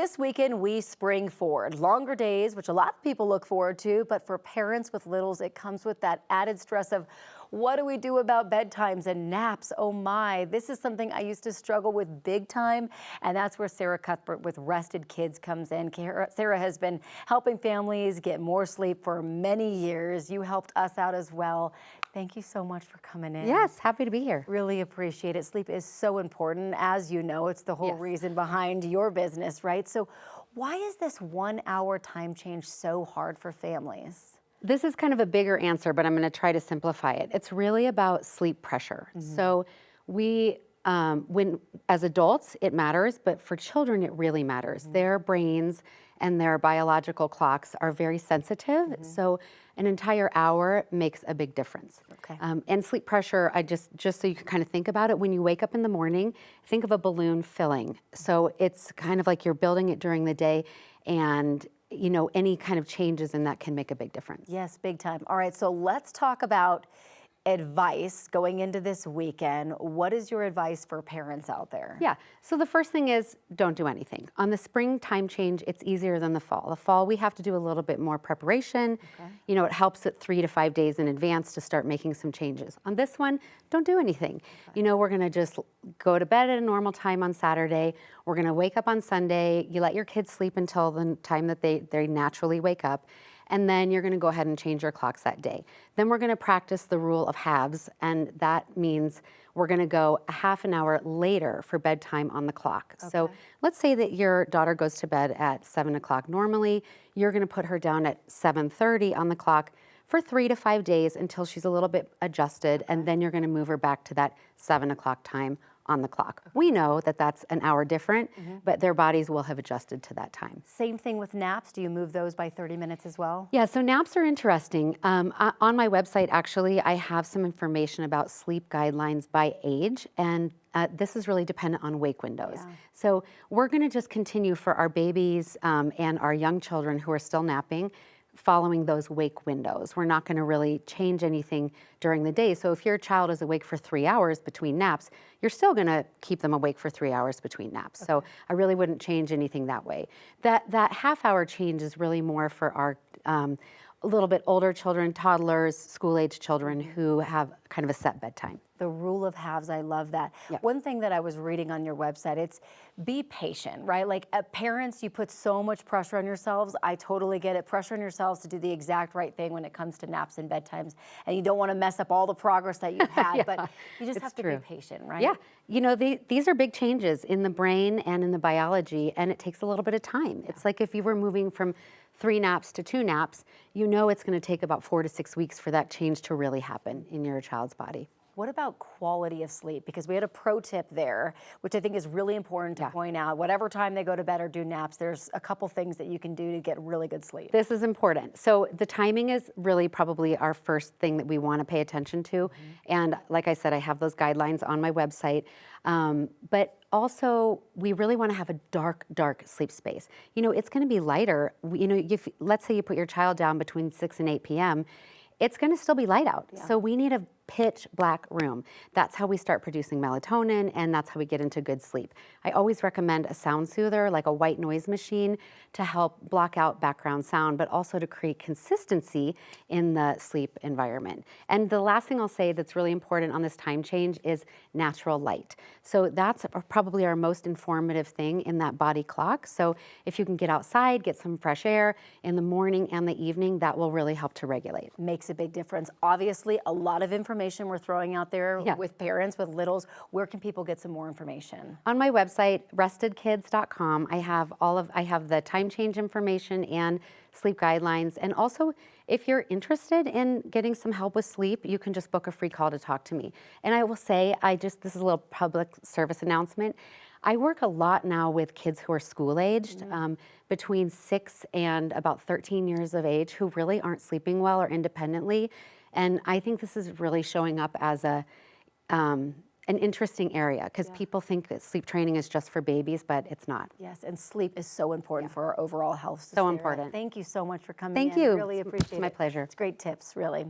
This weekend, we spring forward. Longer days, which a lot of people look forward to, but for parents with littles, it comes with that added stress of what do we do about bedtimes and naps? Oh my, this is something I used to struggle with big time, and that's where Sara Cuthbert with Rested Kids comes in. Sara has been helping families get more sleep for many years. You helped us out as well. Thank you so much for coming in. Yes, happy to be here. Really appreciate it. Sleep is so important. As you know, it's the whole reason behind your business, right? So why is this 1 hour time change so hard for families? This is kind of a bigger answer, but I'm going to try to simplify it. It's really about sleep pressure. So as adults, it matters, but for children, it really matters. Their brains and their biological clocks are very sensitive. So an entire hour makes a big difference. Okay. And sleep pressure, just so you can kind of think about it, when you wake up in the morning, think of a balloon filling. So it's kind of like you're building it during the day, and any kind of changes in that can make a big difference. Yes, big time. All right, so let's talk about advice going into this weekend. What is your advice for parents out there? Yeah, so the first thing is don't do anything. On the spring time change, it's easier than the fall. The fall, we have to do a little bit more preparation. It helps at 3 to 5 days in advance to start making some changes. On this one, don't do anything. We're gonna just go to bed at a normal time on Saturday. We're gonna wake up on Sunday. You let your kids sleep until the time that they naturally wake up. And then you're going to go ahead and change your clocks that day. Then we're going to practice the rule of halves, and that means we're going to go a half an hour later for bedtime on the clock. So let's say that your daughter goes to bed at 7 o'clock normally. You're going to put her down at 7:30 on the clock for 3 to 5 days until she's a little bit adjusted, and then you're going to move her back to that 7 o'clock time on the clock. We know that that's an hour different, but their bodies will have adjusted to that time. Same thing with naps. Do you move those by 30 minutes as well? Yeah, so naps are interesting. On my website, actually, I have some information about sleep guidelines by age, and this is really dependent on wake windows. So we're going to just continue for our babies and our young children who are still napping, following those wake windows. We're not going to really change anything during the day. So if your child is awake for 3 hours between naps, you're still going to keep them awake for 3 hours between naps. So I really wouldn't change anything that way. That half hour change is really more for our a little bit older children, toddlers, school-age children who have kind of a set bedtime. The rule of halves, I love that. One thing that I was reading on your website, it's be patient, right? Like parents, you put so much pressure on yourselves. I totally get it. Pressure on yourselves to do the exact right thing when it comes to naps and bedtimes. And you don't want to mess up all the progress that you've had, but you just have to be patient, right? Yeah, these are big changes in the brain and in the biology, and it takes a little bit of time. It's like if you were moving from 3 naps to 2 naps, it's going to take about 4 to 6 weeks for that change to really happen in your child's body. What about quality of sleep? Because we had a pro tip there, which I think is really important to point out. Whatever time they go to bed or do naps, there's a couple things that you can do to get really good sleep. This is important. So the timing is really probably our first thing that we want to pay attention to. And like I said, I have those guidelines on my website. But also, we really want to have a dark sleep space. It's going to be lighter. Let's say you put your child down between 6 and 8 p.m., it's going to still be light out. So we need a pitch black room. That's how we start producing melatonin, and that's how we get into good sleep. I always recommend a sound soother, like a white noise machine, to help block out background sound, but also to create consistency in the sleep environment. And the last thing I'll say that's really important on this time change is natural light. So that's probably our most informative thing in that body clock. So if you can get outside, get some fresh air in the morning and the evening, that will really help to regulate. Makes a big difference. Obviously, a lot of information we're throwing out there with parents, with littles. Where can people get some more information? On my website, restedkids.com, I have the time change information and sleep guidelines. And also, if you're interested in getting some help with sleep, you can just book a free call to talk to me. And I will say, this is a little public service announcement. I work a lot now with kids who are school-aged, between 6 and about 13 years of age, who really aren't sleeping well or independently. And I think this is really showing up as an interesting area, because people think that sleep training is just for babies, but it's not. Yes, and sleep is so important for our overall health. So important. Thank you so much for coming in. Thank you. Really appreciate it. It's my pleasure. It's great tips, really.